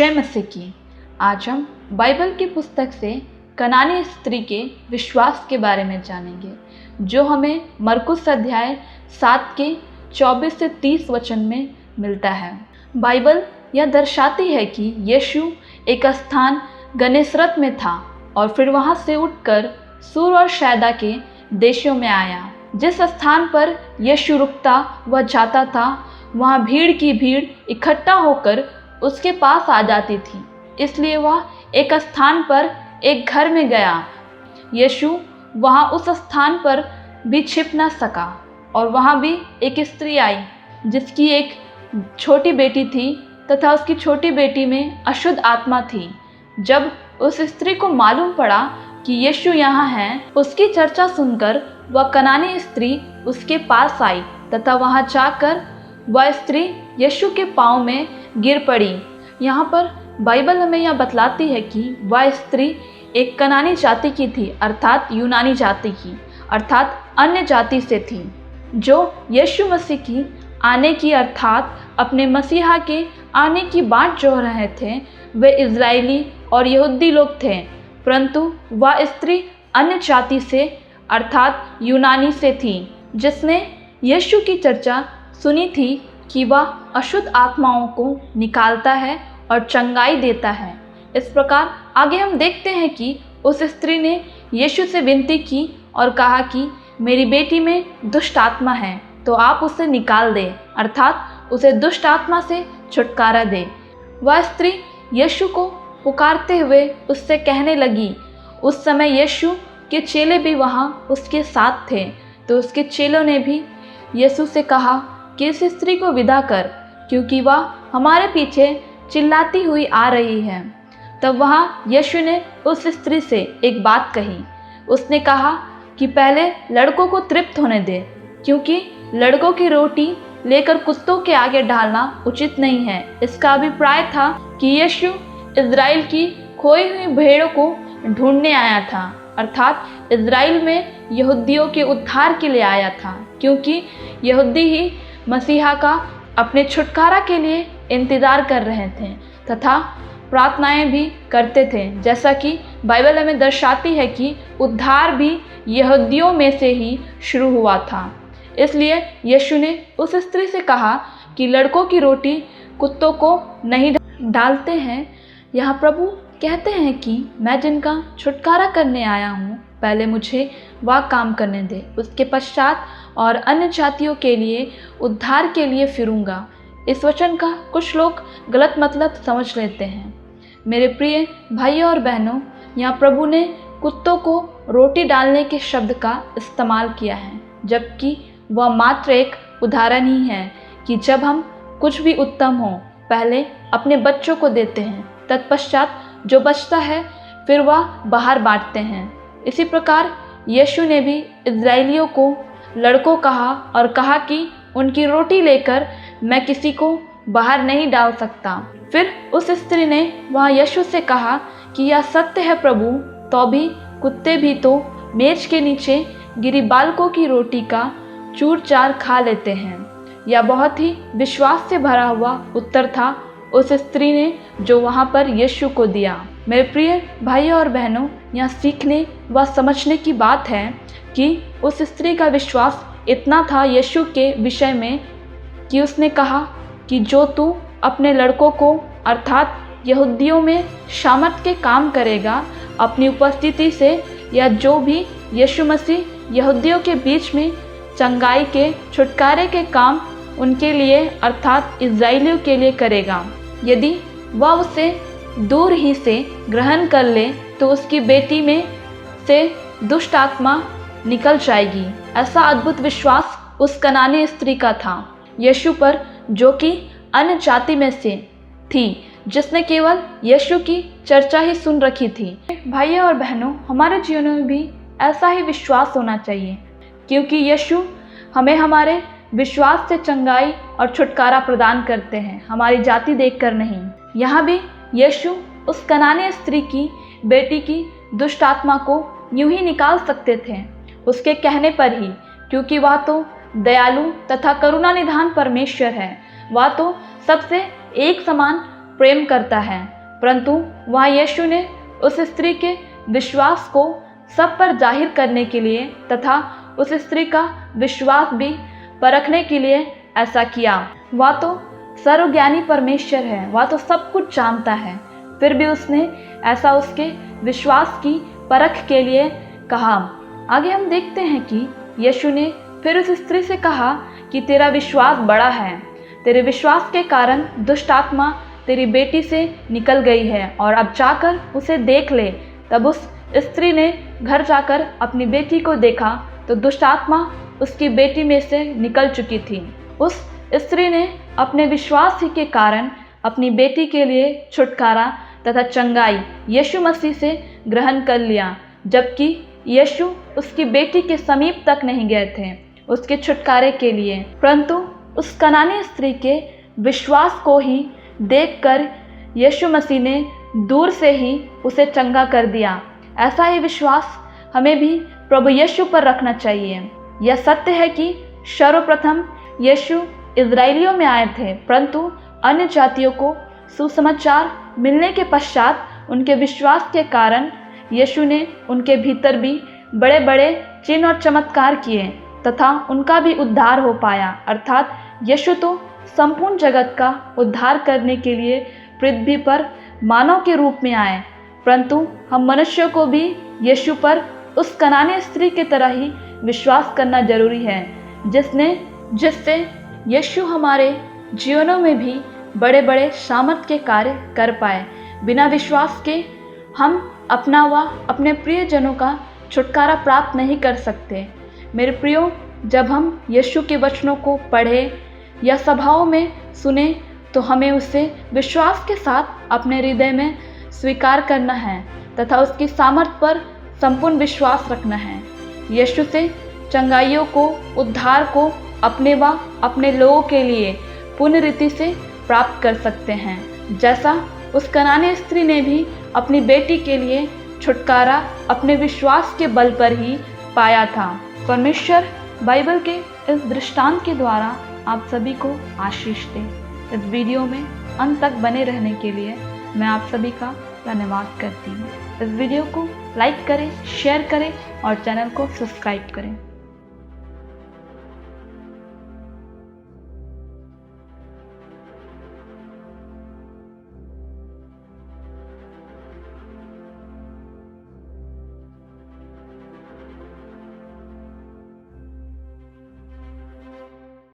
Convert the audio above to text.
जय मसीह की। आज हम बाइबल की पुस्तक से कनानी स्त्री के विश्वास के बारे में जानेंगे, जो हमें मरकुस अध्याय 7 के 24 से 30 वचन में मिलता है। बाइबल यह दर्शाती है कि यीशु एक स्थान गनेसरत में था और फिर वहाँ से उठकर सूर और शैदा के देशों में आया। जिस स्थान पर यीशु रुकता व जाता था, वहाँ भीड़ की भीड़ इकट्ठा होकर उसके पास आ जाती थी, इसलिए वह एक स्थान पर एक घर में गया। यीशु वहाँ उस स्थान पर भी छिप न सका और वहाँ भी एक स्त्री आई जिसकी एक छोटी बेटी थी तथा उसकी छोटी बेटी में अशुद्ध आत्मा थी। जब उस स्त्री को मालूम पड़ा कि यीशु यहाँ है, उसकी चर्चा सुनकर वह कनानी स्त्री उसके पास आई तथा वहाँ जाकर वह स्त्री यीशु के पाँव में गिर पड़ी। यहाँ पर बाइबल हमें यह बतलाती है कि वह स्त्री एक कनानी जाति की थी, अर्थात यूनानी जाति की, अर्थात अन्य जाति से थी, जो यीशु मसीह की आने की अर्थात अपने मसीहा के आने की बाट जोह रहे थे। वे इजरायली और यहूदी लोग थे, परंतु वह स्त्री अन्य जाति से अर्थात यूनानी से थी, जिसने यीशु की चर्चा सुनी थी कि वह अशुद्ध आत्माओं को निकालता है और चंगाई देता है। इस प्रकार आगे हम देखते हैं कि उस स्त्री ने यीशु से विनती की और कहा कि मेरी बेटी में दुष्ट आत्मा है, तो आप उसे निकाल दें, अर्थात उसे दुष्ट आत्मा से छुटकारा दें। वह स्त्री यीशु को पुकारते हुए उससे कहने लगी। उस समय यीशु के चेले भी वहाँ उसके साथ थे, तो उसके चेलों ने भी यीशु से कहा कि इस स्त्री को विदा कर, क्योंकि वह हमारे पीछे चिल्लाती हुई आ रही है। तब वहाँ यीशु ने उस स्त्री से एक बात कही। उसने कहा कि पहले लड़कों को तृप्त होने दे, क्योंकि लड़कों की रोटी लेकर कुत्तों के आगे डालना उचित नहीं है। इसका अभिप्राय था कि यीशु इज़राइल की खोई हुई भेड़ों को ढूंढने आया था, अर्थात इज़राइल में यहूदियों के उद्धार के लिए आया था, क्योंकि यहूदी ही मसीहा का अपने छुटकारा के लिए इंतज़ार कर रहे थे तथा प्रार्थनाएं भी करते थे। जैसा कि बाइबल हमें दर्शाती है कि उद्धार भी यहूदियों में से ही शुरू हुआ था। इसलिए यीशु ने उस स्त्री से कहा कि लड़कों की रोटी कुत्तों को नहीं डालते हैं। यहाँ प्रभु कहते हैं कि मैं जिनका छुटकारा करने आया हूँ, पहले मुझे वह काम करने दे, उसके पश्चात और अन्य जातियों के लिए उद्धार के लिए फिरूंगा। इस वचन का कुछ लोग गलत मतलब समझ लेते हैं। मेरे प्रिय भाइयों और बहनों, यहाँ प्रभु ने कुत्तों को रोटी डालने के शब्द का इस्तेमाल किया है, जबकि वह मात्र एक उदाहरण ही है कि जब हम कुछ भी उत्तम हो, पहले अपने बच्चों को देते हैं, तत्पश्चात जो बचता है फिर वह बाहर बांटते हैं। इसी प्रकार यीशु ने भी इज़राइलियों को लड़कों कहा और कहा कि उनकी रोटी लेकर मैं किसी को बाहर नहीं डाल सकता। फिर उस स्त्री ने वहाँ यीशु से कहा कि यह सत्य है प्रभु, तो भी कुत्ते भी तो मेज के नीचे गिरी बालकों की रोटी का चूर चार खा लेते हैं। यह बहुत ही विश्वास से भरा हुआ उत्तर था उस स्त्री ने जो वहाँ पर यीशु को दिया। मेरे प्रिय भाइयों और बहनों, यह सीखने व समझने की बात है कि उस स्त्री का विश्वास इतना था यीशु के विषय में कि उसने कहा कि जो तू अपने लड़कों को अर्थात यहूदियों में शामत के काम करेगा अपनी उपस्थिति से, या जो भी यीशु मसीह यहूदियों के बीच में चंगाई के छुटकारे के काम उनके लिए अर्थात इज़राइलियों के लिए करेगा, यदि वह उसे दूर ही से ग्रहण कर ले तो उसकी बेटी में से दुष्ट आत्मा निकल जाएगी। ऐसा अद्भुत विश्वास उस कनानी स्त्री का था यीशु पर, जो कि अन्य जाति में से थी, जिसने केवल यीशु की चर्चा ही सुन रखी थी। भाइयों और बहनों, हमारे जीवन में भी ऐसा ही विश्वास होना चाहिए, क्योंकि यीशु हमें हमारे विश्वास से चंगाई और छुटकारा प्रदान करते हैं, हमारी जाति देखकर नहीं। यहाँ भी यीशु उस कनानी स्त्री की बेटी की दुष्ट आत्मा को यूं ही निकाल सकते थे, उसके कहने पर ही, क्योंकि वह तो दयालु तथा करुणा निधान परमेश्वर है। वह तो सबसे एक समान प्रेम करता है, परंतु वहाँ यीशु ने उस स्त्री के विश्वास को सब पर जाहिर करने के लिए तथा उस स्त्री का विश्वास भी परखने के लिए ऐसा किया। वह तो सर्वज्ञानी परमेश्वर है, वह तो सब कुछ जानता है, फिर भी उसने ऐसा उसके विश्वास की परख के लिए कहा। आगे हम देखते हैं कि यीशु ने फिर उस स्त्री से कहा कि तेरा विश्वास बड़ा है, तेरे विश्वास के कारण दुष्ट आत्मा तेरी बेटी से निकल गई है और अब जाकर उसे देख ले। तब उस स्त्री ने घर जाकर अपनी बेटी को देखा तो दुष्ट आत्मा उसकी बेटी में से निकल चुकी थी। उस स्त्री ने अपने विश्वास ही के कारण अपनी बेटी के लिए छुटकारा तथा चंगाई यीशु मसीह से ग्रहण कर लिया, जबकि यीशु उसकी बेटी के समीप तक नहीं गए थे उसके छुटकारे के लिए, परंतु उस कनानी स्त्री के विश्वास को ही देखकर यीशु मसीह ने दूर से ही उसे चंगा कर दिया। ऐसा ही विश्वास हमें भी प्रभु यीशु पर रखना चाहिए। यह सत्य है कि सर्वप्रथम यीशु इज़राइलियों में आए थे, परंतु अन्य जातियों को सुसमाचार मिलने के पश्चात उनके विश्वास के कारण यीशु ने उनके भीतर भी बड़े बड़े चिन्ह और चमत्कार किए तथा उनका भी उद्धार हो पाया। अर्थात यीशु तो संपूर्ण जगत का उद्धार करने के लिए पृथ्वी पर मानव के रूप में आए, परंतु हम मनुष्यों को भी यीशु पर उस कनानी स्त्री की तरह ही विश्वास करना जरूरी है, जिससे यीशु हमारे जीवनों में भी बड़े बड़े सामर्थ के कार्य कर पाए। बिना विश्वास के हम अपना व अपने प्रियजनों का छुटकारा प्राप्त नहीं कर सकते। मेरे प्रियो, जब हम यीशु के वचनों को पढ़ें या सभाओं में सुने तो हमें उसे विश्वास के साथ अपने हृदय में स्वीकार करना है तथा उसकी सामर्थ पर संपूर्ण विश्वास रखना है। यीशु से चंगाइयों को, उद्धार को अपने व अपने लोगों के लिए पूर्ण रीति से प्राप्त कर सकते हैं, जैसा उस कनानी स्त्री ने भी अपनी बेटी के लिए छुटकारा अपने विश्वास के बल पर ही पाया था। परमेश्वर बाइबल के इस दृष्टांत के द्वारा आप सभी को आशीष दे। इस वीडियो में अंत तक बने रहने के लिए मैं आप सभी का धन्यवाद करती हूँ। इस वीडियो को लाइक करें, शेयर करें और चैनल को सब्सक्राइब करें।